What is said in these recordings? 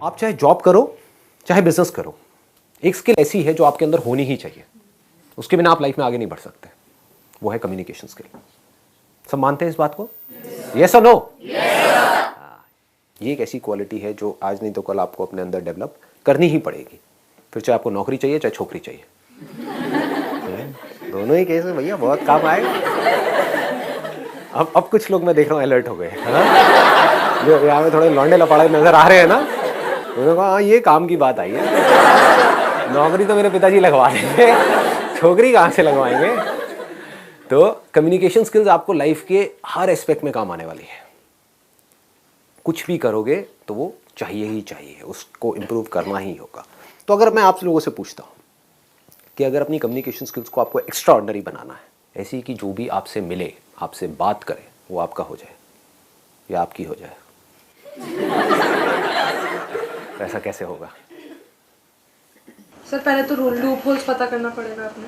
आप चाहे जॉब करो चाहे बिजनेस करो, एक स्किल ऐसी है जो आपके अंदर होनी ही चाहिए, उसके बिना आप लाइफ में आगे नहीं बढ़ सकते, वो है कम्युनिकेशन स्किल। सब मानते हैं इस बात को? यस और नो? ये एक ऐसी क्वालिटी है जो आज नहीं तो कल आपको अपने अंदर डेवलप करनी ही पड़ेगी, फिर चाहे आपको नौकरी चाहिए चाहे छोकरी चाहिए। दोनों ही केस में भैया बहुत काम आएगा। अब कुछ लोग मैं देख रहा हूँ अलर्ट हो गए, जो यहाँ में थोड़े लौंडे लपाड़े नजर आ रहे हैं ना, उन्होंने कहा हाँ ये काम की बात आई है, नौकरी तो मेरे पिताजी लगवा देंगे, छोकरी कहाँ से लगवाएंगे। तो कम्युनिकेशन स्किल्स आपको लाइफ के हर एस्पेक्ट में काम आने वाली है। कुछ भी करोगे तो वो चाहिए ही चाहिए, उसको इम्प्रूव करना ही होगा। तो अगर मैं आप लोगों से पूछता हूँ कि अगर अपनी कम्युनिकेशन स्किल्स को आपको एक्स्ट्रा ऑर्डिनरी बनाना है, ऐसी कि जो भी आपसे मिले आपसे बात करे वो आपका हो जाए या आपकी हो जाए, तो ऐसा कैसे होगा? सर पहले तो लूप होल्स पता करना पड़ेगा अपने।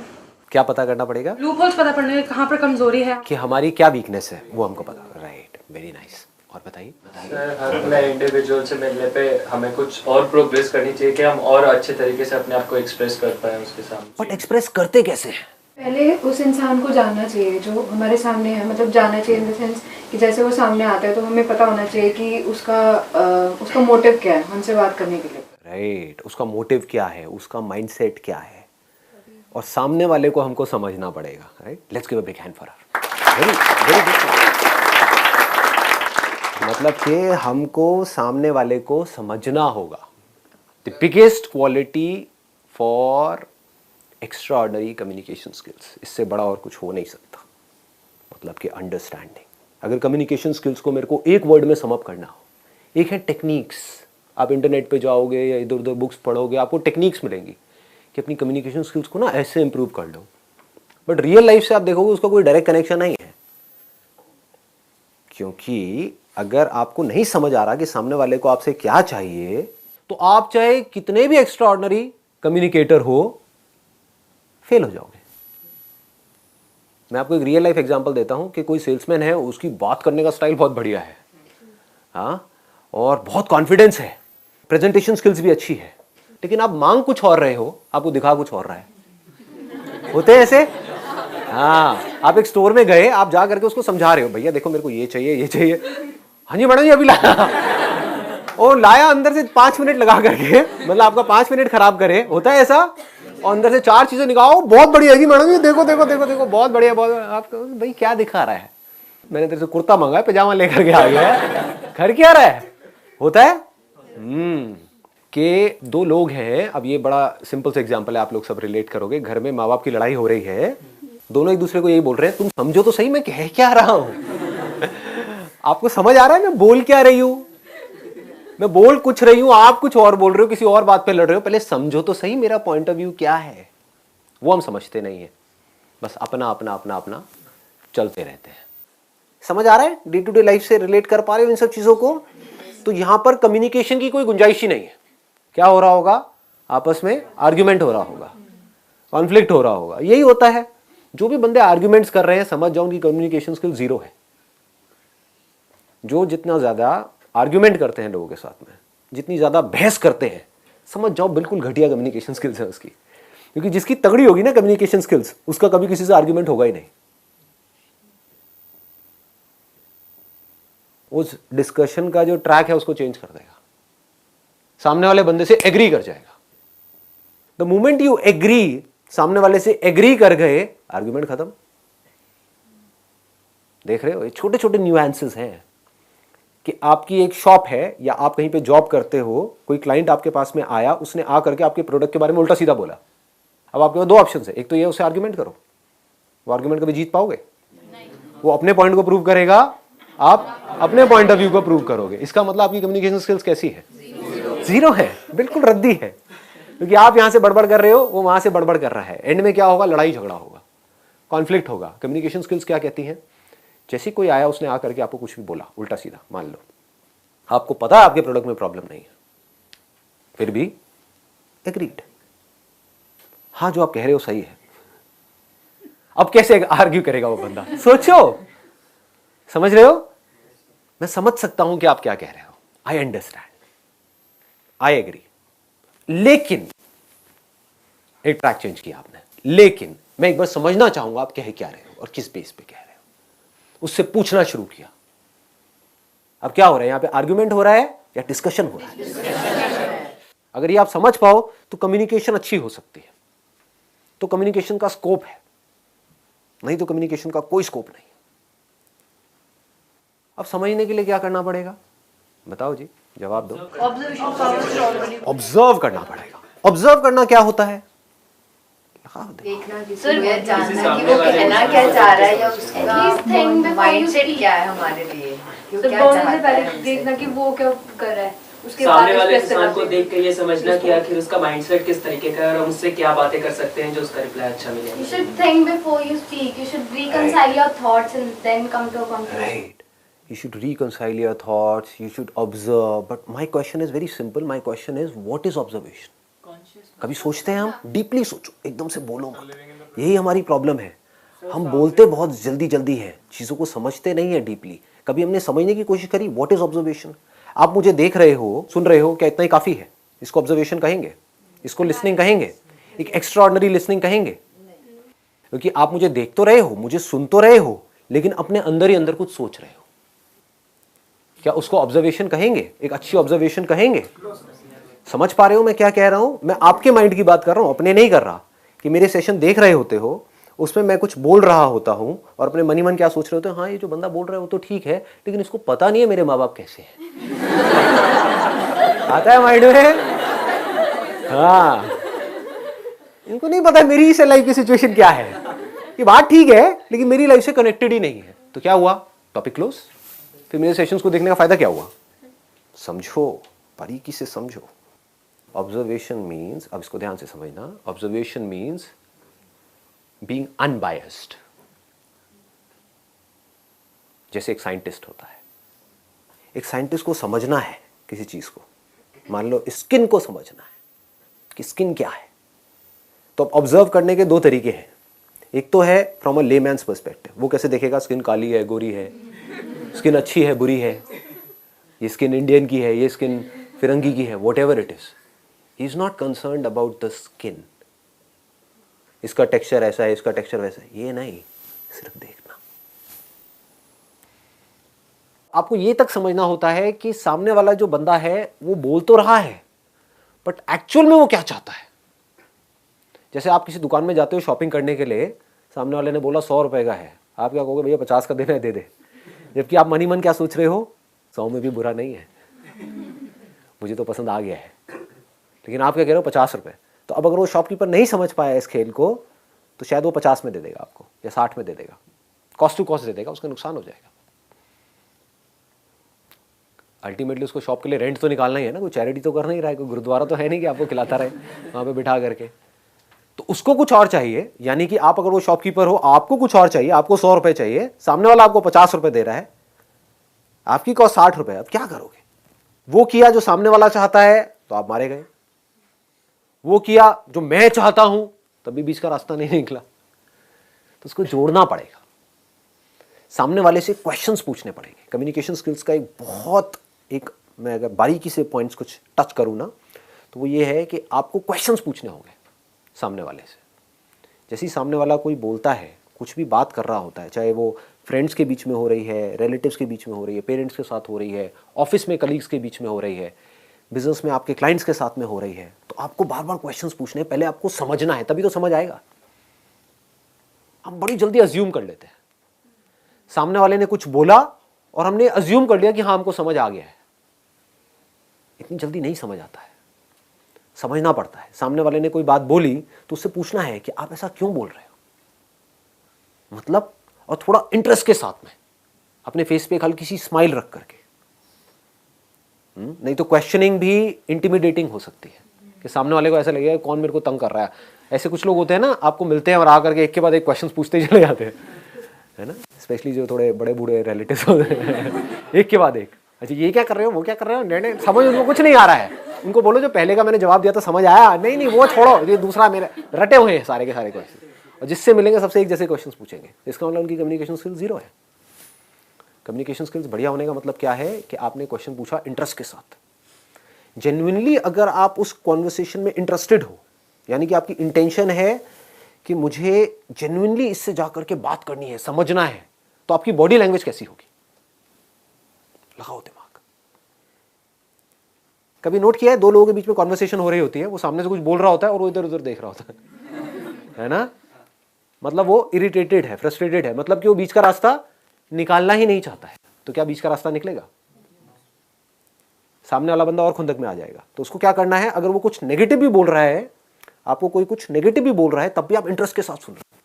क्या पता करना पड़ेगा? लूप होल्स पता करने कहाँ पर कमजोरी है, कि हमारी क्या वीकनेस है वो हमको पता। Right, very nice. और बताइए। सर हर नए इंडिविजुअल से मिलने पे हमें कुछ और प्रोग्रेस करनी चाहिए कि हम और अच्छे तरीके से अपने आप को एक्सप्रेस कर पाए उसके सामने। बट एक्सप्रेस करते कैसे हैं? पहले उस इंसान को जानना चाहिए जो हमारे सामने है, मतलब जानना चाहिए इन द सेंस कि जैसे वो सामने आता है तो हमें पता होना चाहिए कि उसका मोटिव क्या है हमसे बात करने के लिए। राइट, उसका मोटिव क्या है, उसका माइंडसेट क्या है, और सामने वाले को हमको समझना पड़ेगा। Right, let's give a big hand for her. Very very good. मतलब कि हमको सामने वाले को समझना होगा। The biggest quality for extra ordinary communication skills, इससे बड़ा और कुछ हो नहीं सकता। मतलब कि अंडरस्टैंडिंग। अगर कम्युनिकेशन स्किल्स को मेरे को एक वर्ड में समअप करना हो, एक है टेक्निक्स। आप इंटरनेट पे जाओगे या इधर उधर बुक्स पढ़ोगे, आपको टेक्निक्स मिलेंगी कि अपनी कम्युनिकेशन स्किल्स को ना ऐसे इंप्रूव कर लो। बट रियल लाइफ से आप देखोगे उसका कोई डायरेक्ट कनेक्शन नहीं है, क्योंकि अगर आपको नहीं समझ आ रहा कि सामने वाले को आपसे क्या चाहिए, तो आप चाहे कितने भी एक्स्ट्रा ऑर्डिनरी कम्युनिकेटर हो, फेल हो जाओगे। मैं आपको एक रियल लाइफ एग्जांपल देता हूं कि कोई सेल्समैन है, उसकी बात करने का स्टाइल बहुत बढ़िया है, हाँ, और बहुत कॉन्फिडेंस है, प्रेजेंटेशन स्किल्स भी अच्छी है, लेकिन आप मांग कुछ और रहे हो, आपको दिखा कुछ और रहा है। होते हैं ऐसे? हाँ, आप एक स्टोर में गए, आप जा करके उसको समझा रहे हो, भैया देखो मेरे को ये चाहिए ये चाहिए। हाँ जी मैडम जी अभी लाया, और लाया अंदर से 5 मिनट लगा करके, मतलब आपका 5 मिनट खराब करे। होता है ऐसा? और अंदर से 4 चीजें निकालो, बहुत बढ़िया है जी मैडम जी, देखो देखो देखो देखो बहुत बढ़िया, बहुत। आपको भाई क्या दिखा रहा है? मैंने तेरे से कुर्ता मंगा है, पजामा लेकर के आ गया है, घर क्या रहा है? होता है कि 2 लोग हैं, अब ये बड़ा सिंपल सा एग्जांपल है, आप लोग सब रिलेट करोगे। घर में माँ बाप की लड़ाई हो रही है, दोनों एक दूसरे को यही बोल रहे हैं, तुम समझो तो सही मैं कह क्या रहा हूं। आपको समझ आ रहा है मैं बोल क्या रही हूं? मैं बोल कुछ रही हूं, आप कुछ और बोल रहे हो, किसी और बात पे लड़ रहे हो। पहले समझो तो सही मेरा पॉइंट ऑफ व्यू क्या है। वो हम समझते नहीं है, बस अपना अपना अपना अपना चलते रहते हैं। समझ आ रहा है? डे टू डे लाइफ से रिलेट कर पा रहे हो इन सब चीजों को? तो यहां पर कम्युनिकेशन की कोई गुंजाइश ही नहीं है। क्या हो रहा होगा? आपस में आर्ग्यूमेंट हो रहा होगा, कॉन्फ्लिक्ट हो रहा होगा। यही होता है। जो भी बंदे आर्ग्यूमेंट्स कर रहे हैं, समझ जाओ उनकी कम्युनिकेशन स्किल जीरो है। जो जितना ज्यादा आर्ग्यूमेंट करते हैं लोगों के साथ में, जितनी ज्यादा बहस करते हैं, समझ जाओ बिल्कुल घटिया कम्युनिकेशन स्किल्स है उसकी। क्योंकि जिसकी तगड़ी होगी ना कम्युनिकेशन स्किल्स, उसका कभी किसी से आर्ग्यूमेंट होगा ही नहीं। उस डिस्कशन का जो ट्रैक है उसको चेंज कर देगा, सामने वाले बंदे से एग्री कर जाएगा। द मोमेंट यू एग्री, सामने वाले से एग्री कर गए, आर्ग्यूमेंट खत्म। देख रहे हो, ये छोटे छोटे न्यूएंसेस हैं कि आपकी एक शॉप है या आप कहीं पे जॉब करते हो, कोई क्लाइंट आपके पास में आया, उसने आ करके आपके प्रोडक्ट के बारे में उल्टा सीधा बोला। अब आपके पास 2 ऑप्शन है, एक तो ये उससे आर्ग्यूमेंट करो, वो आर्ग्यूमेंट कभी जीत पाओगे? वो अपने पॉइंट को प्रूव करेगा, आप अपने पॉइंट ऑफ व्यू को प्रूव करोगे। इसका मतलब आपकी कम्युनिकेशन स्किल्स कैसी है? जीरो है, बिल्कुल रद्दी है। क्योंकि आप यहां से बड़बड़ कर रहे हो, वो वहां से बड़बड़ कर रहा है। एंड में क्या होगा? लड़ाई झगड़ा होगा, कॉन्फ्लिक्ट होगा। कम्युनिकेशन स्किल्स क्या कहती हैं? जैसे कोई आया, उसने आकर के आपको कुछ भी बोला उल्टा सीधा, मान लो आपको पता है आपके प्रोडक्ट में प्रॉब्लम नहीं है, फिर भी एग्रीड, हाँ जो आप कह रहे हो सही है। अब कैसे आर्ग्यू करेगा वो बंदा? सोचो, समझ रहे हो? मैं समझ सकता हूं कि आप क्या कह रहे हो, आई अंडरस्टैंड। आई एग्री, लेकिन एक ट्रैक चेंज किया आपने, लेकिन मैं एक बार समझना चाहूंगा आप कह क्या रहे हो और किस बेस पे कह रहे हो। उससे पूछना शुरू किया। अब क्या हो रहा है यहां पे, आर्ग्यूमेंट हो रहा है या डिस्कशन हो रहा है? अगर ये आप समझ पाओ तो कम्युनिकेशन अच्छी हो सकती है, तो कम्युनिकेशन का स्कोप है, नहीं तो कम्युनिकेशन का कोई स्कोप नहीं। अब समझने के लिए क्या करना पड़ेगा, बताओ जी, जवाब दो। ऑब्जर्व करना पड़ेगा। ऑब्जर्व करना क्या होता है? देखना किसी को, जानना कि वो कहना क्या चाह रहा है या उसका माइंडसेट क्या है हमारे लिए, तो बोलने से पहले देखना कि वो क्या कर रहा है, उसके बाद सामने वाले उस पे इंसान को करना देख के ये समझना कि आखिर उसका माइंडसेट किस तरीके का है और हम उससे क्या बातें कर सकते हैं जो उसका रिप्लाई अच्छा मिले। You should think before you speak. You should reconcile your thoughts and then come to a conclusion. Right. You should reconcile your thoughts, you should observe. But my question is very simple. My question is, what is observation? कभी सोचते हैं हम? Deeply सोचो, एकदम से बोलो मत। यही हमारी प्रॉब्लम है। हम बोलते बहुत जल्दी जल्दी हैं, चीज़ों को समझते नहीं है डीपली। कभी हमने समझने की कोशिश करी, what is observation? आप मुझे देख रहे हो, सुन रहे हो, क्या इतना ही काफ़ी है? इसको ऑब्जर्वेशन कहेंगे? इसको लिसनिंग कहेंगे? एक एक्स्ट्राऑर्डिनरी लिसनिंग कहेंगे? क्योंकि आप मुझे देख तो रहे हो, मुझे सुन तो रहे हो, लेकिन अपने अंदर ही अंदर कुछ सोच रहे हो। क्या उसको ऑब्जर्वेशन कहेंगे? एक अच्छी ऑब्जर्वेशन कहेंगे? समझ पा रहे हो मैं क्या कह रहा हूं? मैं आपके माइंड की बात कर रहा हूं, अपने नहीं कर रहा। कि मेरे सेशन देख रहे होते हो, उसमें मैं कुछ बोल रहा होता हूं और अपने मन ही मन क्या सोच रहे होते हैं, हाँ ये जो बंदा बोल रहा है वो तो ठीक है, लेकिन इसको पता नहीं है मेरे माँ बाप कैसे हैं। आता है माइंड में? हाँ, इनको नहीं पता मेरी से लाइफ की सिचुएशन क्या है। ये बात ठीक है, लेकिन मेरी लाइफ से कनेक्टेड ही नहीं है। तो क्या हुआ? Topic close. फिर मेरे सेशंस को देखने का फायदा क्या हुआ? समझो, बारीकी से समझो। ऑब्जर्वेशन मीन्स, अब इसको ध्यान से समझना, ऑब्जर्वेशन मीन्स बीइंग अनबायस्ड। जैसे एक साइंटिस्ट होता है, एक साइंटिस्ट को समझना है किसी चीज को, मान लो स्किन को समझना है कि स्किन क्या है, तो अब ऑब्जर्व करने के दो तरीके हैं। एक तो है फ्रॉम अ लेमैन्स पर्सपेक्टिव, वो कैसे देखेगा स्किन काली है, गोरी है, स्किन अच्छी है, बुरी है, ये स्किन इंडियन की है, ये स्किन फिरंगी की है, what ever it is, he is not concerned about the skin. इसका टेक्सचर ऐसा है, इसका टेक्सचर वैसा है, ये नहीं, सिर्फ देखना। आपको ये तक समझना होता है कि सामने वाला जो बंदा है वो बोल तो रहा है, बट एक्चुअल में वो क्या चाहता है। जैसे आप किसी दुकान में जाते हो शॉपिंग करने के लिए, सामने वाले ने बोला 100 रुपए का है, आप क्या कहोगे, भैया 50 का देना है, दे दे। जबकि आप मन ही मन क्या सोच रहे हो, 100 में भी बुरा नहीं है, मुझे तो पसंद आ गया है, लेकिन आप क्या कह रहे हो, 50 रुपए। तो अब अगर वो शॉपकीपर नहीं समझ पाया इस खेल को, तो शायद वो 50 में दे देगा आपको या 60 में दे देगा, कॉस्ट टू कॉस्ट दे देगा, उसका नुकसान हो जाएगा। अल्टीमेटली उसको शॉप के लिए रेंट तो निकालना ही है ना, कोई चैरिटी तो करना ही रहा है, कोई गुरुद्वारा तो है नहीं कि आपको खिलाता रहे वहाँ पे बिठा करके। तो उसको कुछ और चाहिए, यानी कि आप अगर वो शॉपकीपर हो, आपको कुछ और चाहिए, आपको 100 रुपए चाहिए, सामने वाला आपको 50 रुपए दे रहा है, आपकी कॉस्ट 60 रुपए। अब क्या करोगे? वो किया जो सामने वाला चाहता है तो आप मारे गए, वो किया जो मैं चाहता हूं तभी बीच का रास्ता नहीं निकला। तो उसको जोड़ना पड़ेगा, सामने वाले से क्वेश्चंस पूछने पड़ेंगे। कम्युनिकेशन स्किल्स का एक बहुत मैं अगर बारीकी से पॉइंट्स कुछ टच करूं ना, तो वो ये है कि आपको क्वेश्चंस पूछने होंगे सामने वाले से। जैसे ही सामने वाला कोई बोलता है, कुछ भी बात कर रहा होता है, चाहे वो फ्रेंड्स के बीच में हो रही है, रिलेटिव्स के बीच में हो रही है, पेरेंट्स के साथ हो रही है, ऑफिस में कलीग्स के बीच में हो रही है, बिजनेस में आपके क्लाइंट्स के साथ में हो रही है, तो आपको बार बार क्वेश्चंस पूछने हैं। पहले आपको समझना है, तभी तो समझ आएगा। हम बड़ी जल्दी अज्यूम कर लेते हैं, सामने वाले ने कुछ बोला और हमने अज्यूम कर लिया कि हाँ हमको समझ आ गया है। इतनी जल्दी नहीं समझ आता है, समझना पड़ता है। सामने वाले ने कोई बात बोली तो उससे पूछना है कि आप ऐसा क्यों बोल रहे हो, मतलब, और थोड़ा इंटरेस्ट के साथ में अपने फेस पे एक हल्की सी स्माइल रख करके। नहीं तो क्वेश्चनिंग भी इंटिमिडेटिंग हो सकती है कि सामने वाले को ऐसा लगेगा कौन मेरे को तंग कर रहा है। ऐसे कुछ लोग होते हैं ना, आपको मिलते हैं और आकर के एक के बाद एक क्वेश्चन पूछते चले जाते हैं, है ना, स्पेशली जो थोड़े बड़े बूढ़े रिलेटिव्स होते हैं, एक के बाद एक, अच्छा ये क्या कर रहे हो, वो क्या कर रहे हो, नहीं समझ उनको कुछ नहीं आ रहा है। उनको बोलो जो पहले का मैंने जवाब दिया था समझ आया, नहीं वो छोड़ो, ये दूसरा मेरे रटे हुए हैं सारे के सारे क्वेश्चन, और जिससे मिलेंगे सबसे एक जैसे क्वेश्चन पूछेंगे। इसका मतलब उनकी कम्युनिकेशन स्किल जीरो है। कम्युनिकेशन स्किल्स बढ़िया होने का मतलब क्या है कि आपने क्वेश्चन पूछा इंटरेस्ट के साथ, जेन्युइनली अगर आप उस कॉन्वर्सेशन में इंटरेस्टेड हो, यानी कि आपकी इंटेंशन है कि मुझे जेन्युइनली इससे जाकर के बात करनी है, समझना है, तो आपकी बॉडी लैंग्वेज कैसी होगी? लगाओ दिमाग। कभी नोट किया है, दो लोगों के बीच में कॉन्वर्सेशन हो रही होती है, वो सामने से कुछ बोल रहा होता है और वो इधर उधर देख रहा होता है ना? मतलब वो इरिटेटेड है, फ्रस्ट्रेटेड है, मतलब कि वो बीच का रास्ता निकालना ही नहीं चाहता है। तो क्या बीच का रास्ता निकलेगा? सामने वाला बंदा और खुंदक में आ जाएगा। तो उसको क्या करना है, अगर वो कुछ नेगेटिव भी बोल रहा है, आपको कोई कुछ नेगेटिव भी बोल रहा है, तब भी आप इंटरेस्ट के साथ सुन रहे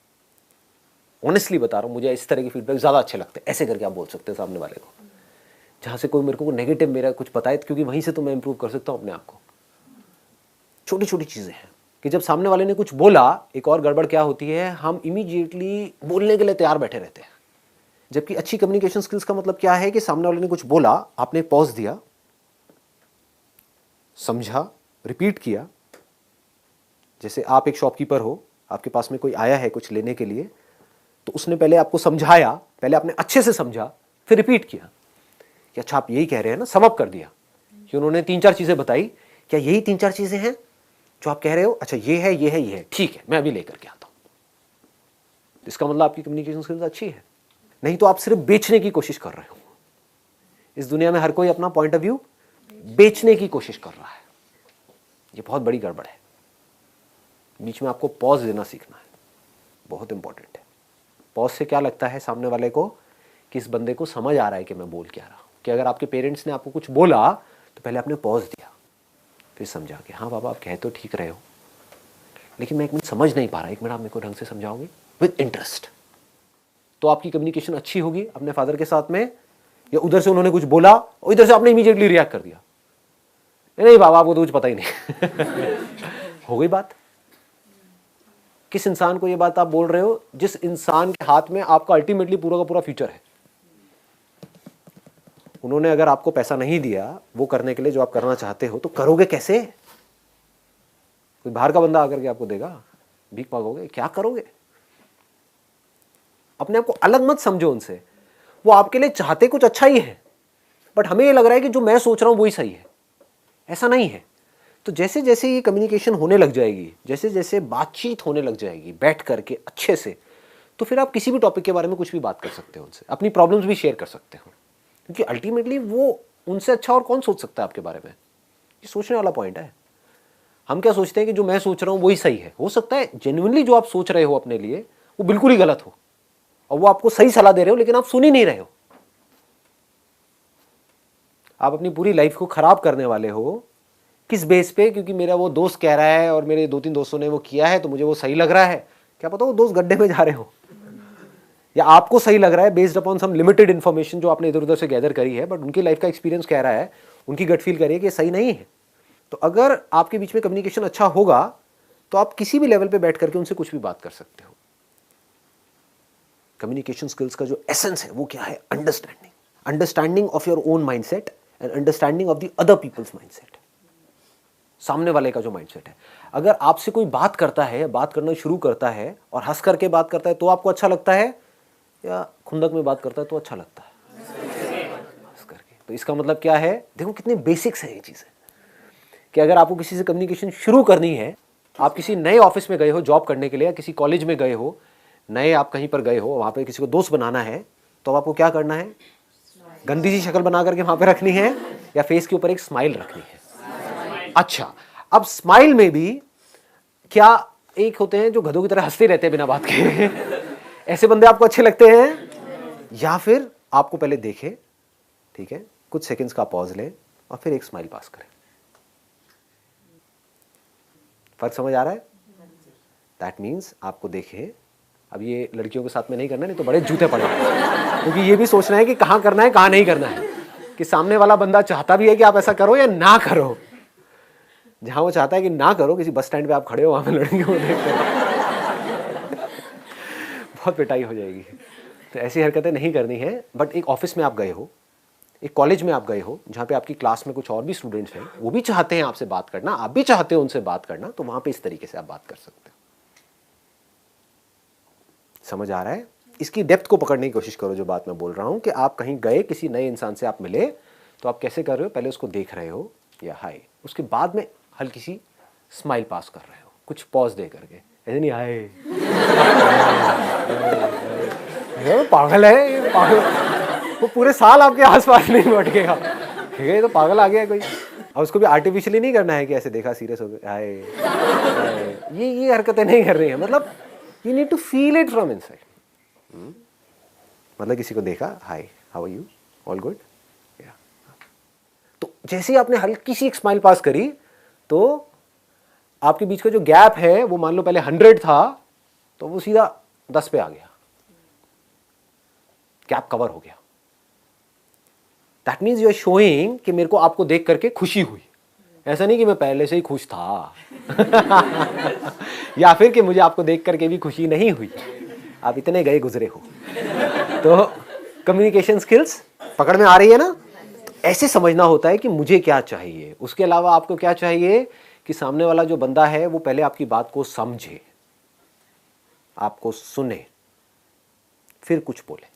हो। ऑनेस्टली बता रहा हूं, मुझे इस तरह के फीडबैक ज्यादा अच्छे लगते हैं। ऐसे करके आप बोल सकते हैं सामने वाले को, जहां से कोई मेरे को नेगेटिव मेरा कुछ बताए, क्योंकि वहीं से तो मैं इंप्रूव कर सकता हूं अपने आप को। छोटी छोटी चीजें हैं कि जब सामने वाले ने कुछ बोला, एक और गड़बड़ क्या होती है, हम इमीडिएटली बोलने के लिए तैयार बैठे रहते हैं। जबकि अच्छी कम्युनिकेशन स्किल्स का मतलब क्या है कि सामने वाले ने कुछ बोला, आपने पॉज दिया, समझा, रिपीट किया। जैसे आप एक शॉपकीपर हो, आपके पास में कोई आया है कुछ लेने के लिए, तो उसने पहले आपको समझाया, पहले आपने अच्छे से समझा, फिर रिपीट किया कि अच्छा आप यही कह रहे हैं ना, सम अप कर दिया कि उन्होंने 3-4 चीजें बताई, क्या यही 3-4 चीजें हैं जो आप कह रहे हो? अच्छा ये है, ये है, ये है, ठीक है, मैं अभी लेकर के आता हूं। इसका मतलब आपकी कम्युनिकेशन स्किल्स अच्छी है। नहीं तो आप सिर्फ बेचने की कोशिश कर रहे हो। इस दुनिया में हर कोई अपना पॉइंट ऑफ व्यू बेचने की कोशिश कर रहा है। ये बहुत बड़ी गड़बड़ है। बीच में आपको पॉज देना सीखना है, बहुत इंपॉर्टेंट है। पॉज से क्या लगता है सामने वाले को कि इस बंदे को समझ आ रहा है कि मैं बोल क्या रहा हूं। कि अगर आपके पेरेंट्स ने आपको कुछ बोला तो पहले आपने पॉज दिया, फिर समझा कि हाँ बाबा आप कह तो ठीक रहे हो, लेकिन मैं एक मिनट समझ नहीं पा रहा, एक मिनट आप मेरे को ढंग से समझाओगे विद इंटरेस्ट। तो आपकी कम्युनिकेशन अच्छी होगी अपने फादर के साथ में। या उधर से उन्होंने कुछ बोला और इधर से आपने इमीडिएटली रिएक्ट कर दिया, नहीं बाबा आपको तो कुछ पता ही नहीं। हो गई बात। किस इंसान को ये बात आप बोल रहे हो? जिस इंसान के हाथ में आपका अल्टीमेटली पूरा का पूरा फ्यूचर है। उन्होंने अगर आपको पैसा नहीं दिया वो करने के लिए जो आप करना चाहते हो, तो करोगे कैसे? कोई बाहर का बंदा आकर के आपको देगा? भीख मांगोगे? क्या करोगे? अपने आप को अलग मत समझो उनसे। वो आपके लिए चाहते कुछ अच्छा ही है, बट हमें ये लग रहा है कि जो मैं सोच रहा हूं वही सही है। ऐसा नहीं है। तो जैसे जैसे ये कम्युनिकेशन होने लग जाएगी, जैसे जैसे बातचीत होने लग जाएगी बैठ करके अच्छे से, तो फिर आप किसी भी टॉपिक के बारे में कुछ भी बात कर सकते हो उनसे, अपनी प्रॉब्लम्स भी शेयर कर सकते हो। क्योंकि अल्टीमेटली वो उनसे अच्छा और कौन सोच सकता है आपके बारे में? ये सोचने वाला पॉइंट है। हम क्या सोचते हैं कि जो मैं सोच रहा हूं वही सही है। हो सकता है जेन्युइनली जो आप सोच रहे हो अपने लिए वो बिल्कुल ही गलत हो, और वो आपको सही सलाह दे रहे हो, लेकिन आप सुन ही नहीं रहे हो। आप अपनी पूरी लाइफ को खराब करने वाले हो। किस बेस पे? क्योंकि मेरा वो दोस्त कह रहा है और मेरे 2-3 दोस्तों ने वो किया है तो मुझे वो सही लग रहा है। क्या पता वो दोस्त गड्ढे में जा रहे हो, या आपको सही लग रहा है बेस्ड अपॉन सम लिमिटेड इन्फॉर्मेशन जो आपने इधर उधर से गैदर करी है, बट उनकी लाइफ का एक्सपीरियंस कह रहा है, उनकी गट फील करिए कि ये सही नहीं है। तो अगर आपके बीच में कम्युनिकेशन अच्छा होगा तो आप किसी भी लेवल पे बैठ करके उनसे कुछ भी बात कर सकते हो। कम्युनिकेशन स्किल्स का जो एसेंस है वो क्या है? Understanding of your own mindset and understanding of the other people's mindset. सामने वाले का जो माइंडसेट है, अगर आपसे कोई बात करता है, बात करना शुरू करता है और हंस करके बात करता है तो आपको अच्छा लगता है, या खुंदक में बात करता है तो अच्छा लगता है? हंस करके। तो इसका मतलब क्या है? देखो कितने बेसिक्स है ये चीजें, कि अगर आपको किसी से कम्युनिकेशन शुरू करनी है, आप किसी नए ऑफिस में गए हो जॉब करने के लिए, या किसी कॉलेज में गए हो, नए आप कहीं पर गए हो, वहां पे किसी को दोस्त बनाना है, तो आपको क्या करना है? गंदी सी शक्ल बना करके वहां पे रखनी है, या फेस के ऊपर एक स्माइल रखनी है? अच्छा, अब स्माइल में भी क्या एक होते हैं जो गधों की तरह हंसते रहते हैं बिना बात के, ऐसे बंदे आपको अच्छे लगते हैं? या फिर आपको पहले देखे, ठीक है, कुछ सेकंड्स का पॉज लें और फिर एक स्माइल पास करें। फर्क समझ आ रहा है? दैट मीन्स आपको देखे, अब ये लड़कियों के साथ में नहीं करना, नहीं तो बड़े जूते पड़ेंगे, क्योंकि ये भी सोचना है कि कहाँ करना है कहाँ नहीं करना है, कि सामने वाला बंदा चाहता भी है कि आप ऐसा करो या ना करो। जहां वो चाहता है कि ना करो, किसी बस स्टैंड पे आप खड़े हो, वहां पे लड़कियों को देखकर बहुत पिटाई हो जाएगी। तो ऐसी हरकतें नहीं करनी है। बट एक ऑफिस में आप गए हो, एक कॉलेज में आप गए हो, जहाँ पे आपकी क्लास में कुछ और भी स्टूडेंट्स हैं, वो भी चाहते हैं आपसे बात करना, आप भी चाहते हो उनसे बात करना, तो वहां पे इस तरीके से आप बात कर सकते हो। समझ आ रहा है? इसकी डेप्थ को पकड़ने की कोशिश करो। जो बात मैं बोल रहा हूं कि आप कहीं गए, किसी नए इंसान से आप मिले, तो आप कैसे कर रहे हो? पहले उसको देख रहे हो, या हाय, उसके बाद में हल्की सी स्माइल पास कर रहे हो, कुछ पॉज दे करके, ऐसे नहीं हाय ये पागल है, ये पागल, वो पूरे साल आपके आसपास नहीं बैठेगा, ठीक है, ये तो पागल आ गया है कोई। और उसको भी आर्टिफिशियली नहीं करना है कि ऐसे देखा सीरियस हो गया हाय, ये हरकतें नहीं कर रही है, मतलब you need to feel it from inside. मतलब किसी को देखा, hi how are you, all good, तो जैसे ही आपने हल्की सी एक स्माइल पास करी तो आपके बीच का जो गैप है वो मान लो पहले 100 था तो वो सीधा 10 पे आ गया, गैप कवर हो गया। That means you are showing कि मेरे को आपको देख करके खुशी हुई, ऐसा नहीं कि मैं पहले से ही खुश था या फिर कि मुझे आपको देख करके भी खुशी नहीं हुई, आप इतने गए गुजरे हो। तो कम्युनिकेशन स्किल्स पकड़ में आ रही है ना? ऐसे समझना होता है कि मुझे क्या चाहिए, उसके अलावा आपको क्या चाहिए कि सामने वाला जो बंदा है वो पहले आपकी बात को समझे, आपको सुने, फिर कुछ बोले।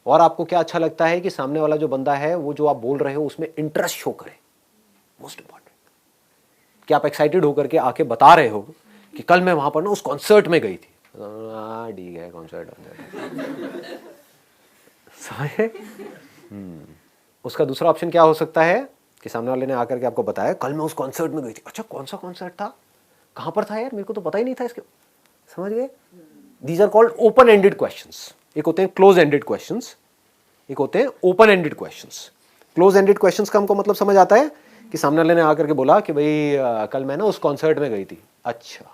और आपको क्या अच्छा लगता है कि सामने वाला जो बंदा है वो जो आप बोल रहे हो उसमें इंटरेस्ट शो करे, मोस्ट इंपॉर्टेंट। कि आप एक्साइटेड होकर के आके बता रहे हो कि कल मैं वहां पर ना उस कॉन्सर्ट में गई थी, ठीक है कॉन्सर्ट समझे? उसका दूसरा ऑप्शन क्या हो सकता है कि सामने वाले ने आकर के आपको बताया कल मैं उस कॉन्सर्ट में गई थी, अच्छा कौन सा कॉन्सर्ट था, कहां पर था यार, मेरे को तो पता ही नहीं था इसके, समझ गए? These are called open ended questions. एक होते हैं क्लोज एंडेड क्वेश्चंस, एक होते हैं open ended questions. Close ended questions का हमको मतलब समझ आता है कि सामने वाले ने आकर के बोला कि भाई कल मैं ना उस कॉन्सर्ट में गई थी, अच्छा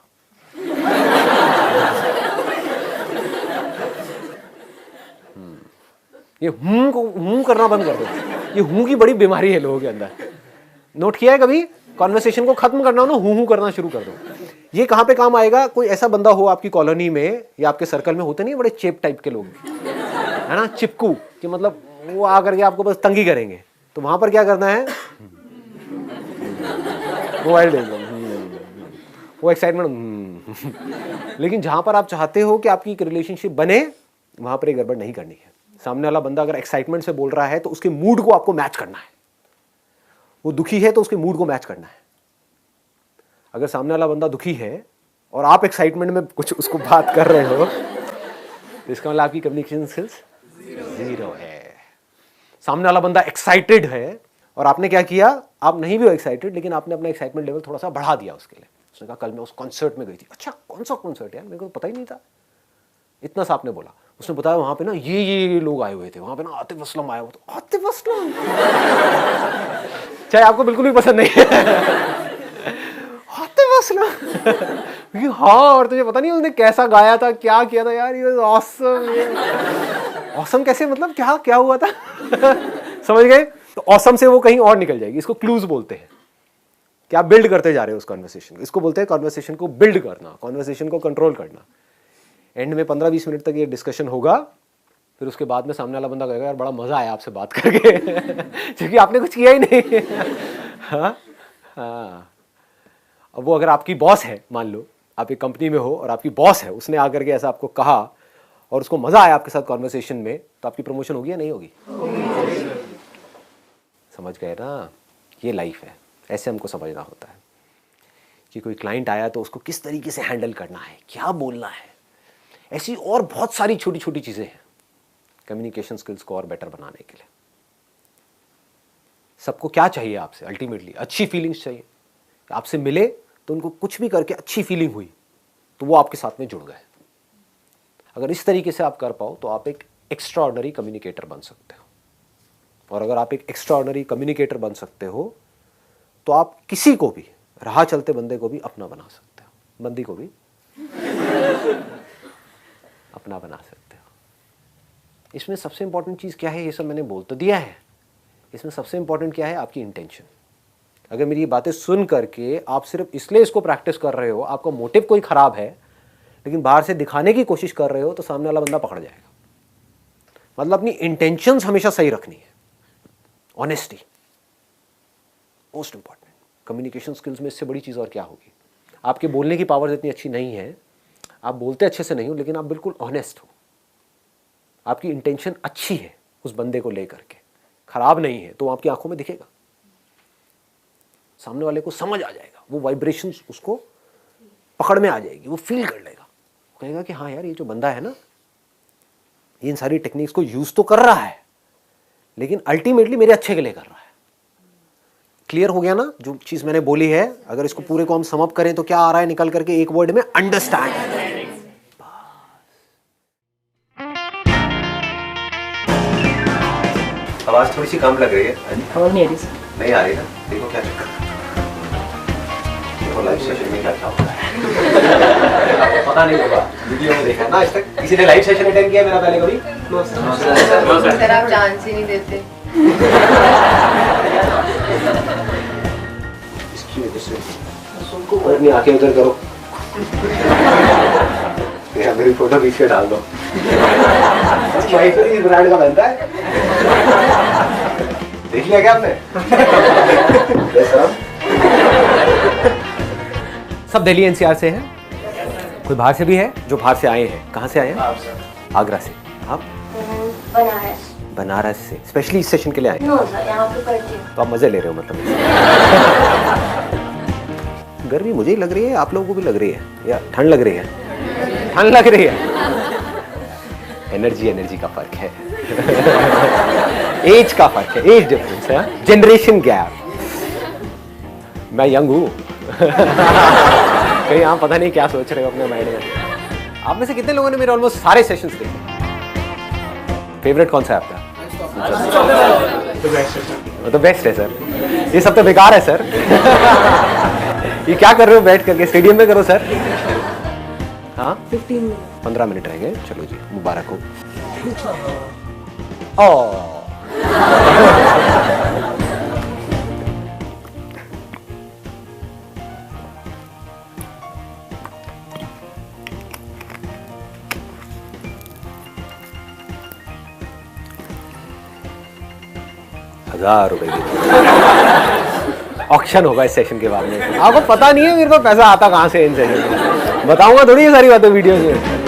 ये हूं करना बंद कर दो, ये हूं की बड़ी बीमारी है लोगों के अंदर। नोट किया है कभी? कॉन्वर्सेशन को खत्म करना हो ना, हूं करना शुरू कर दो। ये कहां पे काम आएगा? कोई ऐसा बंदा हो आपकी कॉलोनी में या आपके सर्कल में, होते नहीं बड़े चेप टाइप के लोग, है ना, चिपकू, कि मतलब वो आकर के आपको बस तंगी करेंगे, तो वहां पर क्या करना है, मोबाइल दे दो, वो एक्साइटमेंट। लेकिन जहां पर आप चाहते हो कि आपकी एक रिलेशनशिप बने, वहां पर एक गड़बड़ नहीं करनी है। सामने वाला बंदा अगर एक्साइटमेंट से बोल रहा है तो उसके मूड को आपको मैच करना है, वो दुखी है तो उसके मूड को मैच करना है। अगर सामने वाला बंदा दुखी है और आप एक्साइटमेंट में कुछ उसको बात कर रहे हो तो इसका मतलब आपकी कम्युनिकेशन स्किल्स जीरो है। सामने वाला बंदा एक्साइटेड है और आपने क्या किया, आप नहीं भी हो एक्साइटेड लेकिन आपने अपना एक्साइटमेंट लेवल थोड़ा सा बढ़ा दिया उसके लिए। उसने कहा कल मैं उस कॉन्सर्ट में गई थी, अच्छा कौन सा कॉन्सर्ट यार, मेरे को पता ही नहीं था, इतना सा आपने बोला। उसने बताया वहां पे ना ये लोग आए हुए थे, वहां पे ना आतिफ असलम आया हुआ था। आतिफ असलम चाहे आपको बिल्कुल भी पसंद नहीं है आतिफ असलम ये, हाँ, और तुझे पता नहीं उसने कैसा गाया था, क्या किया था यार, ये ऑसम। ऑसम कैसे, मतलब क्या हुआ था समझ गए? तो ऑसम से वो कहीं और निकल जाएगी। इसको क्लूज बोलते हैं कि आप बिल्ड करते जा रहे हो उस कॉन्वर्सेशन। इसको बोलते हैं कॉन्वर्सेशन को बिल्ड करना, कॉन्वर्सेशन को कंट्रोल करना। एंड में 15-20 मिनट तक ये डिस्कशन होगा, फिर उसके बाद में सामने वाला बंदा कहेगा यार बड़ा मजा आया आपसे बात करके क्योंकि आपने कुछ किया ही नहीं हाँ। अब वो अगर आपकी बॉस है, मान लो आप एक कंपनी में हो और आपकी बॉस है, उसने आकर के ऐसा आपको कहा और उसको मजा आया आपके साथ कॉन्वर्सेशन में, तो आपकी प्रमोशन होगी या नहीं होगी? समझ गए ना? ये लाइफ है, ऐसे हमको समझना होता है कि कोई क्लाइंट आया तो उसको किस तरीके से हैंडल करना है, क्या बोलना है। ऐसी और बहुत सारी छोटी छोटी चीजें हैं कम्युनिकेशन स्किल्स को और बेटर बनाने के लिए। सबको क्या चाहिए आपसे? अल्टीमेटली अच्छी फीलिंग्स चाहिए। आपसे मिले तो उनको कुछ भी करके अच्छी फीलिंग हुई तो वो आपके साथ में जुड़ गए। अगर इस तरीके से आप कर पाओ तो आप एक एक्स्ट्राऑर्डिनरी कम्युनिकेटर बन सकते हो। और अगर आप एक एक्स्ट्राऑर्डिनरी कम्युनिकेटर बन सकते हो तो आप किसी को भी, राह चलते बंदे को भी अपना बना सकते हो, बंदी को भी अपना बना सकते हो। इसमें सबसे इंपॉर्टेंट चीज क्या है, ये सब मैंने बोल तो दिया है, इसमें सबसे इंपॉर्टेंट क्या है, आपकी इंटेंशन। अगर मेरी ये बातें सुन करके आप सिर्फ इसलिए इसको प्रैक्टिस कर रहे हो, आपका मोटिव कोई खराब है, लेकिन बाहर से दिखाने की कोशिश कर रहे हो, तो सामने वाला बंदा पकड़ जाएगा। मतलब अपनी इंटेंशंस हमेशा सही रखनी है। Honesty most important. Communication skills में इससे बड़ी चीज और क्या होगी? आपके बोलने की पावर इतनी अच्छी नहीं है, आप बोलते अच्छे से नहीं हो, लेकिन आप बिल्कुल ऑनेस्ट हो, आपकी इंटेंशन अच्छी है उस बंदे को लेकर के, खराब नहीं है, तो आपकी आंखों में दिखेगा। सामने वाले को समझ आ जाएगा, वो वाइब्रेशंस उसको पकड़ में आ जाएगी, वो फील कर लेगा, कहेगा कि हाँ यार ये जो बंदा है ना ये इन सारी टेक्निक्स को यूज तो कर रहा है लेकिन अल्टीमेटली मेरे अच्छे के लिए कर रहा है। क्लियर हो गया ना जो चीज मैंने बोली है? अगर इसको पूरे को हम सम अप करें तो क्या आ रहा है निकल करके एक वर्ड में? अंडरस्टैंड। आवाज थोड़ी सी कम लग रही है। आवाज नहीं आ रही सर। नहीं आ रही ना? देखो क्या चक्कर, देखो लाइव सेशन में क्या क्या होता है। आपको पता नहीं होगा, वीडियो में देखा ना आज तक? किसी ने लाइव सेशन अटेंड किया मेरा पहले कभी? सर आप चांस ही नहीं देते। इसकी वजह से और अपनी आंखें उधर करो, मेरी फोटो बीच में डाल दो। इस ब्रांड का बनता है, देख लिया क्या आपने? सब दिल्ली एनसीआर से हैं, कोई बाहर से भी है? जो बाहर से आए हैं, कहाँ से आए हैं? आगरा से। आप? बनारस। बनारस से स्पेशली इस सेशन के लिए आए? नो सर, यहाँ पे पढ़ती हूँ। तो आप मजे ले रहे हो मतलब? गर्मी मुझे ही लग रही है, आप लोगों को भी लग रही है या ठंड लग रही है? ठंड लग रही है। एनर्जी का फर्क है। एज का फर्क है, एज डिफरेंस है, जनरेशन गैप। मैं यंग हूँ। कहीं आप पता नहीं क्या सोच रहे हो अपने माइंड में। आप में से कितने लोगों ने मेरे ऑलमोस्ट सारे सेशंस देखे? फेवरेट कौन सा है आपका? तो बेस्ट है सर, ये सब तो बेकार है सर। ये क्या कर रहे हो बैठ करके? स्टेडियम में करो सर। हाँ 15 मिनट रह गए, चलो जी मुबारक हो। ₹1000 ऑक्शन होगा इस सेशन के बाद में। आपको पता नहीं है मेरे को पैसा आता कहाँ से इन सेशन में, बताऊंगा थोड़ी ये सारी बातें वीडियो में।